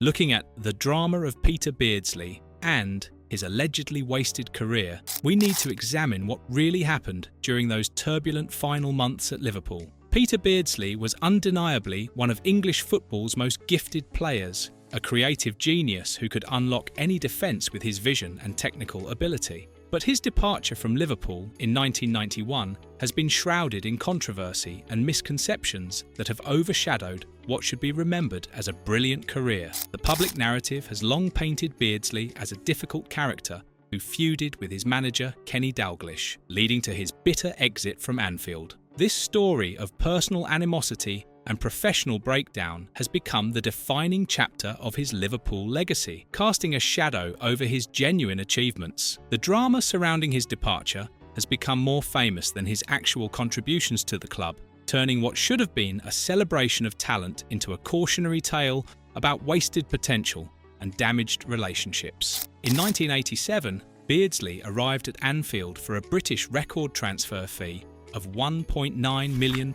Looking at the drama of Peter Beardsley and his allegedly wasted career, we need to examine what really happened during those turbulent final months at Liverpool. Peter Beardsley was undeniably one of English football's most gifted players, a creative genius who could unlock any defence with his vision and technical ability. But his departure from Liverpool in 1991 has been shrouded in controversy and misconceptions that have overshadowed what should be remembered as a brilliant career. The public narrative has long painted Beardsley as a difficult character who feuded with his manager Kenny Dalglish, leading to his bitter exit from Anfield. This story of personal animosity and professional breakdown has become the defining chapter of his Liverpool legacy, casting a shadow over his genuine achievements. The drama surrounding his departure has become more famous than his actual contributions to the club, turning what should have been a celebration of talent into a cautionary tale about wasted potential and damaged relationships. In 1987, Beardsley arrived at Anfield for a British record transfer fee of £1.9 million.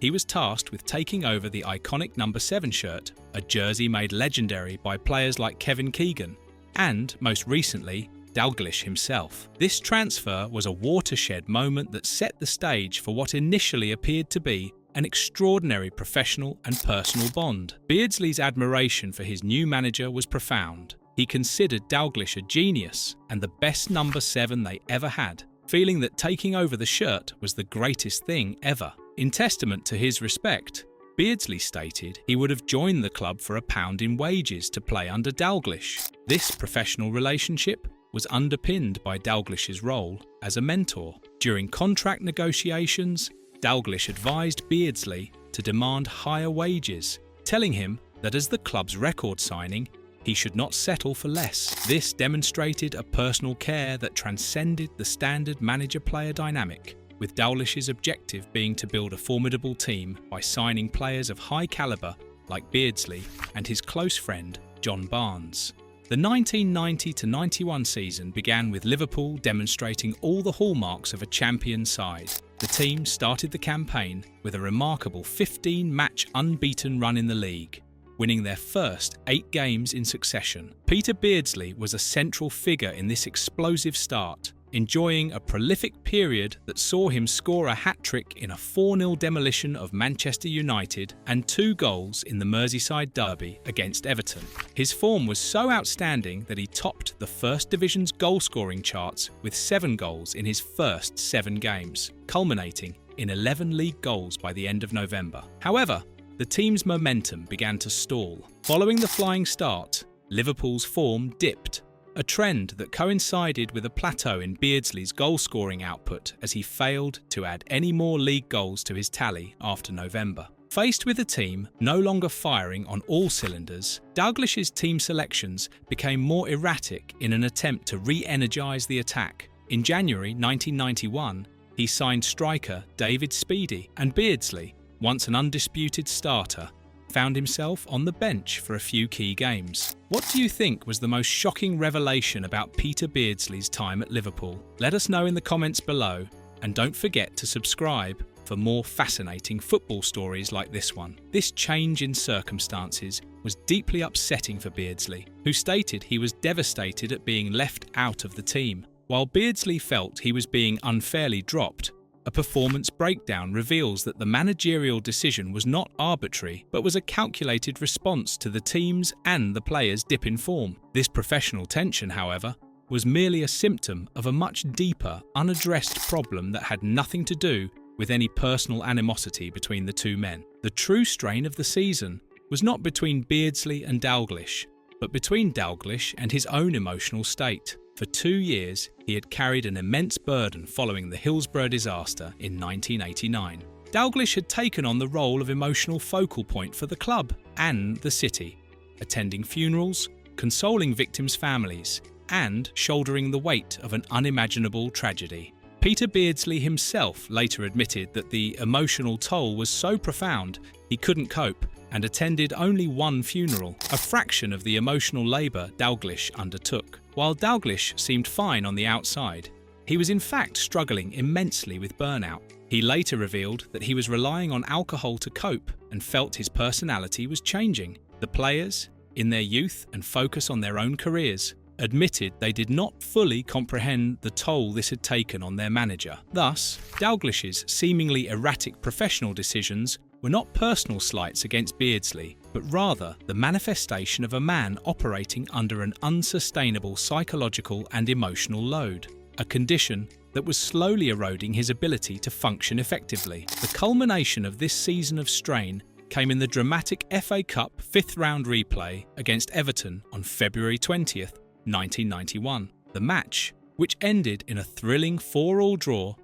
He was tasked with taking over the iconic number 7 shirt, a jersey made legendary by players like Kevin Keegan and, most recently, Dalglish himself. This transfer was a watershed moment that set the stage for what initially appeared to be an extraordinary professional and personal bond. Beardsley's admiration for his new manager was profound. He considered Dalglish a genius and the best number 7 they ever had, feeling that taking over the shirt was the greatest thing ever. In testament to his respect, Beardsley stated he would have joined the club for £1 in wages to play under Dalglish. This professional relationship was underpinned by Dalglish's role as a mentor. During contract negotiations, Dalglish advised Beardsley to demand higher wages, telling him that as the club's record signing, he should not settle for less. This demonstrated a personal care that transcended the standard manager-player dynamic, with Dalglish's objective being to build a formidable team by signing players of high calibre like Beardsley and his close friend John Barnes. The 1990-91 season began with Liverpool demonstrating all the hallmarks of a champion side. The team started the campaign with a remarkable 15-match unbeaten run in the league, winning their first 8 games in succession. Peter Beardsley was a central figure in this explosive start, enjoying a prolific period that saw him score a hat-trick in a 4-0 demolition of Manchester United and 2 goals in the Merseyside derby against Everton. His form was so outstanding that he topped the First Division's goal-scoring charts with 7 goals in his first 7 games, culminating in 11 league goals by the end of November. However, the team's momentum began to stall. Following the flying start, Liverpool's form dipped, a trend that coincided with a plateau in Beardsley's goal-scoring output as he failed to add any more league goals to his tally after November. Faced with a team no longer firing on all cylinders, Dalglish's team selections became more erratic in an attempt to re-energise the attack. In January 1991, he signed striker David Speedie, and Beardsley, once an undisputed starter, found himself on the bench for a few key games. What do you think was the most shocking revelation about Peter Beardsley's time at Liverpool? Let us know in the comments below, and don't forget to subscribe for more fascinating football stories like this one. This change in circumstances was deeply upsetting for Beardsley, who stated he was devastated at being left out of the team. While Beardsley felt he was being unfairly dropped, a performance breakdown reveals that the managerial decision was not arbitrary, but was a calculated response to the team's and the players' dip in form. This professional tension, however, was merely a symptom of a much deeper, unaddressed problem that had nothing to do with any personal animosity between the two men. The true strain of the season was not between Beardsley and Dalglish, but between Dalglish and his own emotional state. For 2 years, he had carried an immense burden following the Hillsborough disaster in 1989. Dalglish had taken on the role of emotional focal point for the club and the city, attending funerals, consoling victims' families, and shouldering the weight of an unimaginable tragedy. Peter Beardsley himself later admitted that the emotional toll was so profound he couldn't cope and attended only 1 funeral, a fraction of the emotional labour Dalglish undertook. While Dalglish seemed fine on the outside, he was in fact struggling immensely with burnout. He later revealed that he was relying on alcohol to cope and felt his personality was changing. The players, in their youth and focus on their own careers, admitted they did not fully comprehend the toll this had taken on their manager. Thus, Dalglish's seemingly erratic professional decisions were not personal slights against Beardsley, but rather the manifestation of a man operating under an unsustainable psychological and emotional load, a condition that was slowly eroding his ability to function effectively. The culmination of this season of strain came in the dramatic FA Cup fifth-round replay against Everton on February 20th, 1991. The match, which ended in a thrilling 4-4 draw,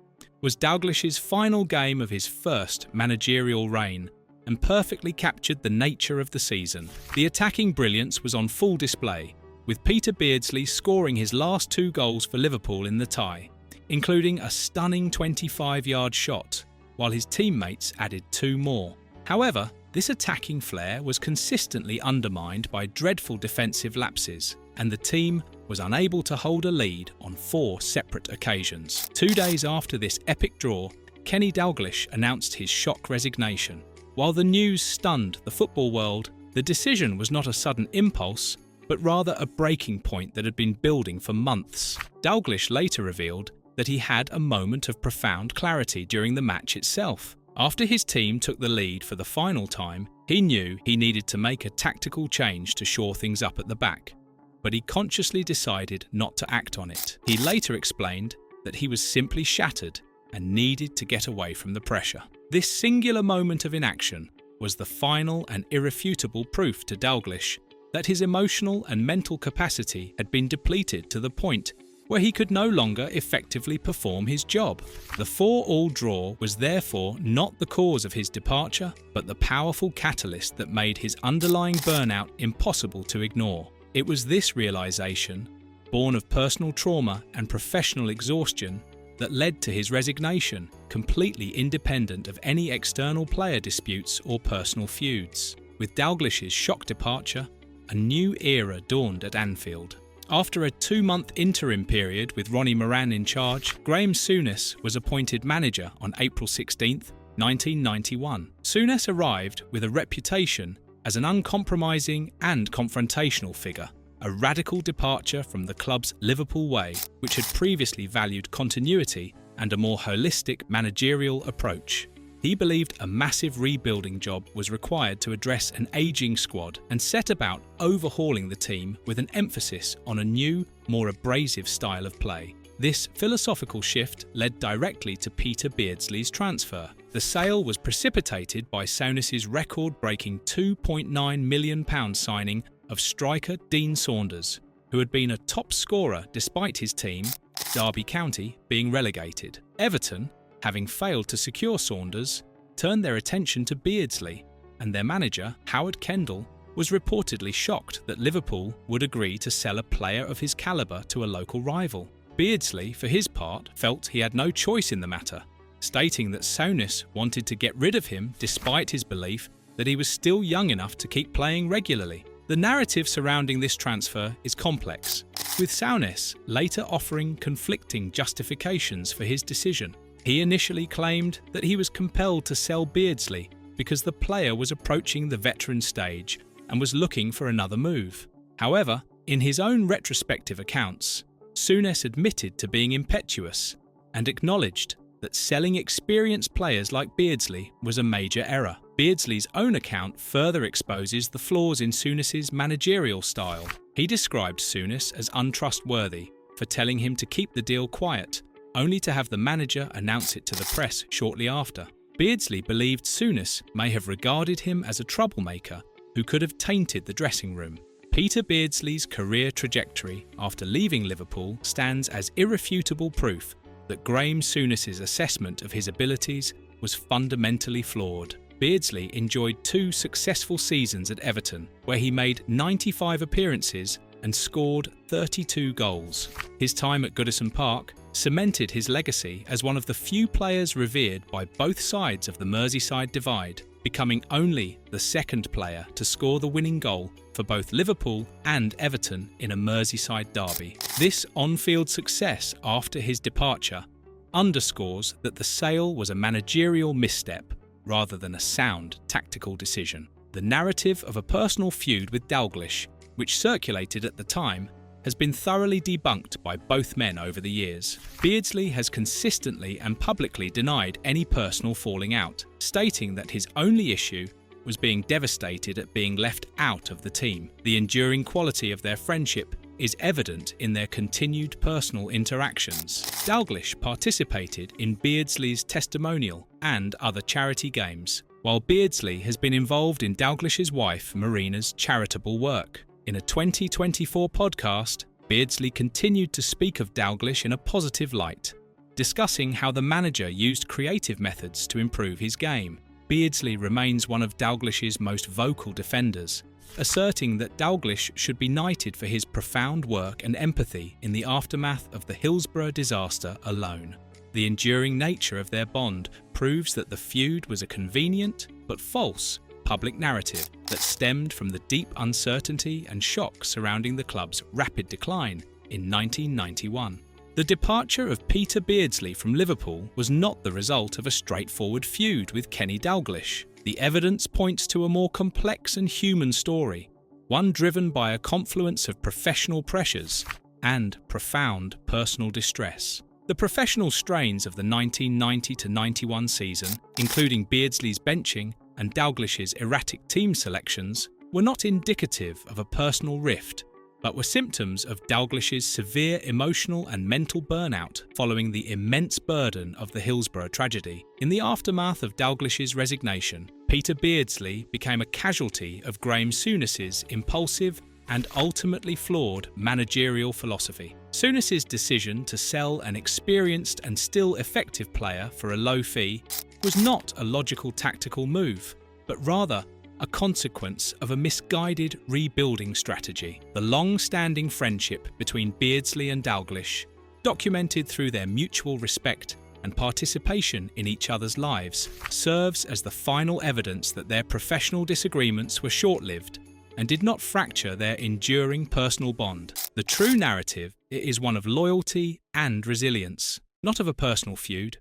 was Dalglish's final game of his first managerial reign and perfectly captured the nature of the season. The attacking brilliance was on full display, with Peter Beardsley scoring his last 2 goals for Liverpool in the tie, including a stunning 25-yard shot, while his teammates added 2 more. However, this attacking flair was consistently undermined by dreadful defensive lapses, and the team was unable to hold a lead on 4 separate occasions. 2 days after this epic draw, Kenny Dalglish announced his shock resignation. While the news stunned the football world, the decision was not a sudden impulse, but rather a breaking point that had been building for months. Dalglish later revealed that he had a moment of profound clarity during the match itself. After his team took the lead for the final time, he knew he needed to make a tactical change to shore things up at the back, but he consciously decided not to act on it. He later explained that he was simply shattered and needed to get away from the pressure. This singular moment of inaction was the final and irrefutable proof to Dalglish that his emotional and mental capacity had been depleted to the point where he could no longer effectively perform his job. The 4-4 draw was therefore not the cause of his departure, but the powerful catalyst that made his underlying burnout impossible to ignore. It was this realization, born of personal trauma and professional exhaustion, that led to his resignation, completely independent of any external player disputes or personal feuds. With Dalglish's shock departure, a new era dawned at Anfield. After a 2-month interim period with Ronnie Moran in charge, Graham Souness was appointed manager on April 16, 1991. Souness arrived with a reputation as an uncompromising and confrontational figure, a radical departure from the club's Liverpool way, which had previously valued continuity and a more holistic managerial approach. He believed a massive rebuilding job was required to address an ageing squad and set about overhauling the team with an emphasis on a new, more abrasive style of play. This philosophical shift led directly to Peter Beardsley's transfer. The sale was precipitated by Souness's record-breaking £2.9 million signing of striker Dean Saunders, who had been a top scorer despite his team, Derby County, being relegated. Everton, having failed to secure Saunders, turned their attention to Beardsley, and their manager, Howard Kendall, was reportedly shocked that Liverpool would agree to sell a player of his calibre to a local rival. Beardsley, for his part, felt he had no choice in the matter, stating that Souness wanted to get rid of him despite his belief that he was still young enough to keep playing regularly. The narrative surrounding this transfer is complex, with Souness later offering conflicting justifications for his decision. He initially claimed that he was compelled to sell Beardsley because the player was approaching the veteran stage and was looking for another move. However, in his own retrospective accounts, Souness admitted to being impetuous and acknowledged that selling experienced players like Beardsley was a major error. Beardsley's own account further exposes the flaws in Souness's managerial style. He described Souness as untrustworthy for telling him to keep the deal quiet, only to have the manager announce it to the press shortly after. Beardsley believed Souness may have regarded him as a troublemaker who could have tainted the dressing room. Peter Beardsley's career trajectory after leaving Liverpool stands as irrefutable proof that Graham Souness's assessment of his abilities was fundamentally flawed. Beardsley enjoyed 2 successful seasons at Everton, where he made 95 appearances and scored 32 goals. His time at Goodison Park cemented his legacy as one of the few players revered by both sides of the Merseyside divide, becoming only the second player to score the winning goal for both Liverpool and Everton in a Merseyside derby. This on-field success after his departure underscores that the sale was a managerial misstep rather than a sound tactical decision. The narrative of a personal feud with Dalglish, which circulated at the time, has been thoroughly debunked by both men over the years. Beardsley has consistently and publicly denied any personal falling out, stating that his only issue was being devastated at being left out of the team. The enduring quality of their friendship is evident in their continued personal interactions. Dalglish participated in Beardsley's testimonial and other charity games, while Beardsley has been involved in Dalglish's wife Marina's charitable work. In a 2024 podcast, Beardsley continued to speak of Dalglish in a positive light, discussing how the manager used creative methods to improve his game. Beardsley remains one of Dalglish's most vocal defenders, asserting that Dalglish should be knighted for his profound work and empathy in the aftermath of the Hillsborough disaster alone. The enduring nature of their bond proves that the feud was a convenient but false public narrative that stemmed from the deep uncertainty and shock surrounding the club's rapid decline in 1991. The departure of Peter Beardsley from Liverpool was not the result of a straightforward feud with Kenny Dalglish. The evidence points to a more complex and human story, one driven by a confluence of professional pressures and profound personal distress. The professional strains of the 1990-91 season, including Beardsley's benching and Dalglish's erratic team selections, were not indicative of a personal rift, but were symptoms of Dalglish's severe emotional and mental burnout following the immense burden of the Hillsborough tragedy. In the aftermath of Dalglish's resignation, Peter Beardsley became a casualty of Graham Souness's impulsive and ultimately flawed managerial philosophy. Souness's decision to sell an experienced and still effective player for a low fee was not a logical tactical move, but rather a consequence of a misguided rebuilding strategy. The long-standing friendship between Beardsley and Dalglish, documented through their mutual respect and participation in each other's lives, serves as the final evidence that their professional disagreements were short-lived and did not fracture their enduring personal bond. The true narrative is one of loyalty and resilience, not of a personal feud.